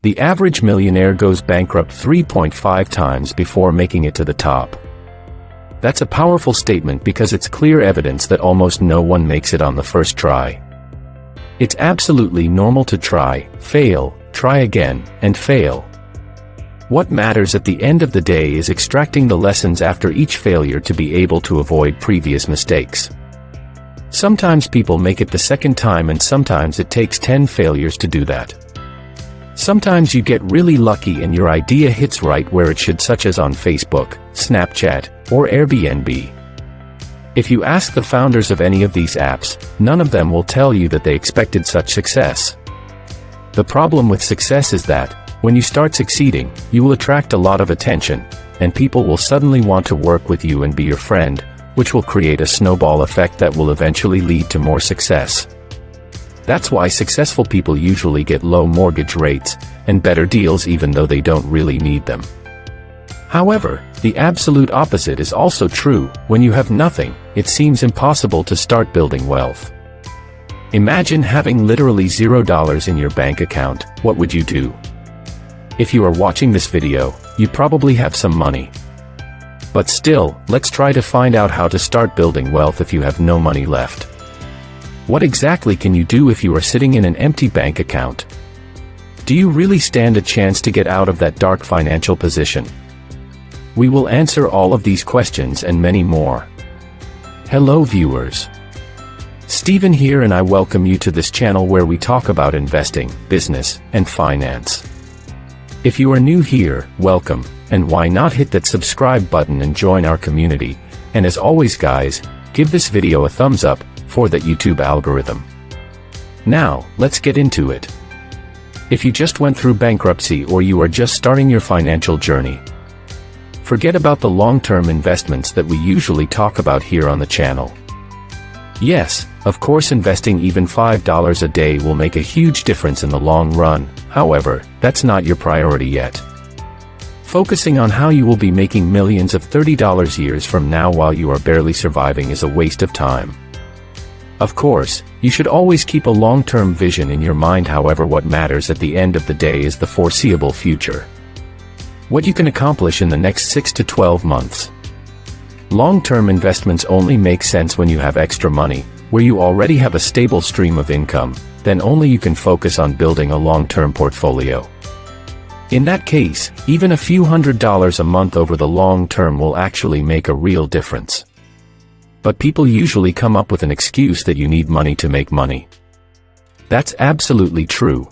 The average millionaire goes bankrupt 3.5 times before making it to the top. That's a powerful statement because it's clear evidence that almost no one makes it on the first try. It's absolutely normal to try, fail, try again, and fail. What matters at the end of the day is extracting the lessons after each failure to be able to avoid previous mistakes. Sometimes people make it the second time and sometimes it takes 10 failures to do that. Sometimes you get really lucky and your idea hits right where it should, such as on Facebook, Snapchat, or Airbnb. If you ask the founders of any of these apps, none of them will tell you that they expected such success. The problem with success is that, when you start succeeding, you will attract a lot of attention, and people will suddenly want to work with you and be your friend, which will create a snowball effect that will eventually lead to more success. That's why successful people usually get low mortgage rates, and better deals even though they don't really need them. However, the absolute opposite is also true. When you have nothing, it seems impossible to start building wealth. Imagine having literally $0 in your bank account. What would you do? If you are watching this video, you probably have some money. But still, let's try to find out how to start building wealth if you have no money left. What exactly can you do if you are sitting in an empty bank account? Do you really stand a chance to get out of that dark financial position? We will answer all of these questions and many more. Hello viewers. Steven here and I welcome you to this channel where we talk about investing, business, and finance. If you are new here, welcome, and why not hit that subscribe button and join our community, and as always guys, give this video a thumbs up, for that YouTube algorithm. Now, let's get into it. If you just went through bankruptcy or you are just starting your financial journey, forget about the long-term investments that we usually talk about here on the channel. Yes, of course investing even $5 a day will make a huge difference in the long run, however, that's not your priority yet. Focusing on how you will be making millions of $30 years from now while you are barely surviving is a waste of time. Of course, you should always keep a long-term vision in your mind, however what matters at the end of the day is the foreseeable future. What you can accomplish in the next 6 to 12 months. Long-term investments only make sense when you have extra money, where you already have a stable stream of income, then only you can focus on building a long-term portfolio. In that case, even a few $100s a month over the long term will actually make a real difference. But people usually come up with an excuse that you need money to make money. That's absolutely true.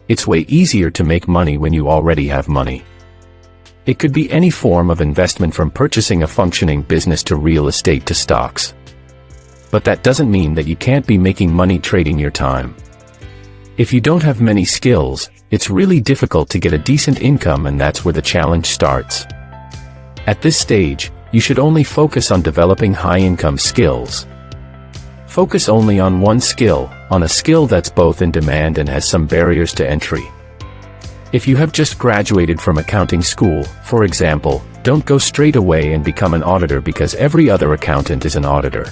It's way easier to make money when you already have money. It could be any form of investment from purchasing a functioning business to real estate to stocks. But that doesn't mean that you can't be making money trading your time. If you don't have many skills, it's really difficult to get a decent income, and that's where the challenge starts. At this stage, you should only focus on developing high-income skills. Focus only on one skill, on a skill that's both in demand and has some barriers to entry. If you have just graduated from accounting school, for example, don't go straight away and become an auditor because every other accountant is an auditor.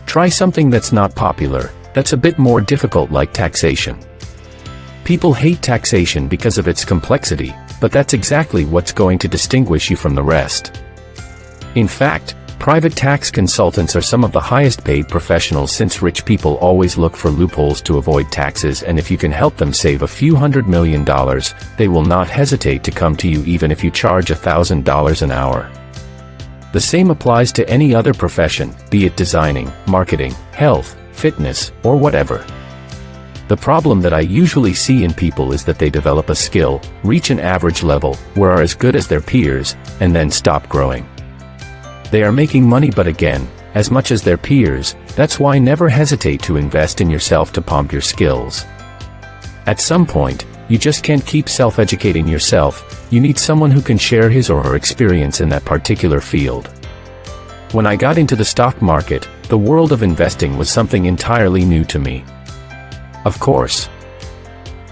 Try something that's not popular, that's a bit more difficult, like taxation. People hate taxation because of its complexity, but that's exactly what's going to distinguish you from the rest. In fact, private tax consultants are some of the highest paid professionals, since rich people always look for loopholes to avoid taxes, and if you can help them save a few $100 million, they will not hesitate to come to you even if you charge $1,000 an hour. The same applies to any other profession, be it designing, marketing, health, fitness, or whatever. The problem that I usually see in people is that they develop a skill, reach an average level, where are as good as their peers, and then stop growing. They are making money, but again, as much as their peers. That's why never hesitate to invest in yourself to pump your skills. At some point, you just can't keep self-educating yourself, you need someone who can share his or her experience in that particular field. When I got into the stock market, the world of investing was something entirely new to me. Of course,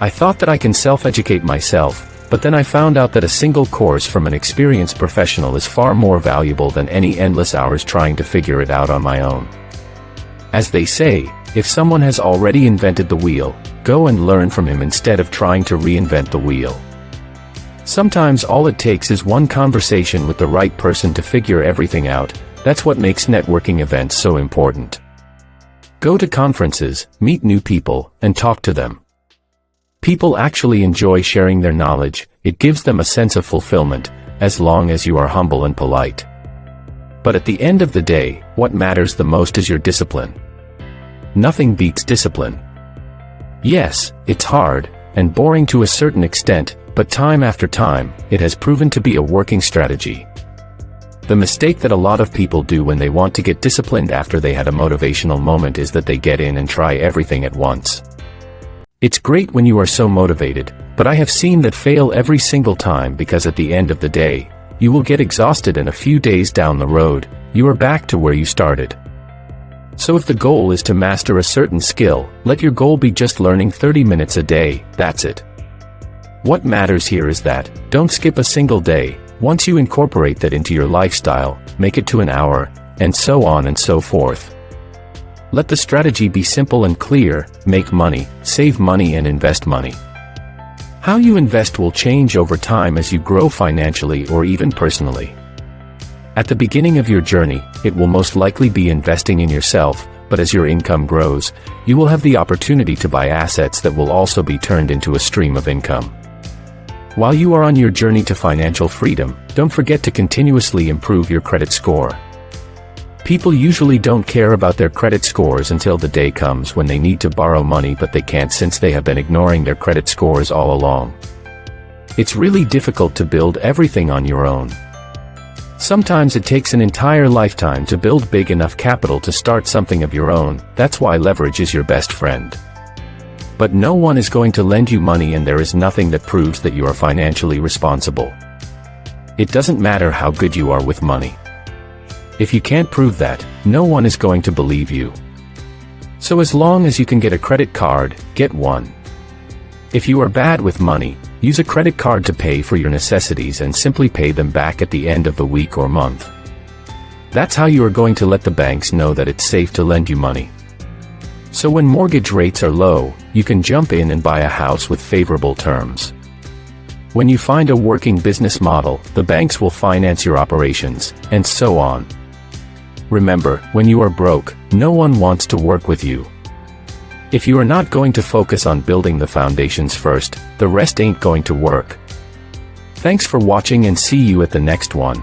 I thought that I can self-educate myself, but then I found out that a single course from an experienced professional is far more valuable than any endless hours trying to figure it out on my own. As they say, if someone has already invented the wheel, go and learn from him instead of trying to reinvent the wheel. Sometimes all it takes is one conversation with the right person to figure everything out. That's what makes networking events so important. Go to conferences, meet new people, and talk to them. People actually enjoy sharing their knowledge. It gives them a sense of fulfillment, as long as you are humble and polite. But at the end of the day, what matters the most is your discipline. Nothing beats discipline. Yes, it's hard, and boring to a certain extent, but time after time, it has proven to be a working strategy. The mistake that a lot of people do when they want to get disciplined after they had a motivational moment is that they get in and try everything at once. It's great when you are so motivated, but I have seen that fail every single time because at the end of the day, you will get exhausted and a few days down the road, you are back to where you started. So if the goal is to master a certain skill, let your goal be just learning 30 minutes a day, that's it. What matters here is that, don't skip a single day. Once you incorporate that into your lifestyle, make it to an hour, and so on and so forth. Let the strategy be simple and clear: make money, save money and invest money. How you invest will change over time as you grow financially or even personally. At the beginning of your journey, it will most likely be investing in yourself, but as your income grows, you will have the opportunity to buy assets that will also be turned into a stream of income. While you are on your journey to financial freedom, don't forget to continuously improve your credit score. People usually don't care about their credit scores until the day comes when they need to borrow money, but they can't since they have been ignoring their credit scores all along. It's really difficult to build everything on your own. Sometimes it takes an entire lifetime to build big enough capital to start something of your own. That's why leverage is your best friend. But no one is going to lend you money, and there is nothing that proves that you are financially responsible. It doesn't matter how good you are with money. If you can't prove that, no one is going to believe you. So as long as you can get a credit card, get one. If you are bad with money, use a credit card to pay for your necessities and simply pay them back at the end of the week or month. That's how you are going to let the banks know that it's safe to lend you money. So when mortgage rates are low, you can jump in and buy a house with favorable terms. When you find a working business model, the banks will finance your operations, and so on. Remember, when you are broke, no one wants to work with you. If you are not going to focus on building the foundations first, the rest ain't going to work. Thanks for watching and see you at the next one.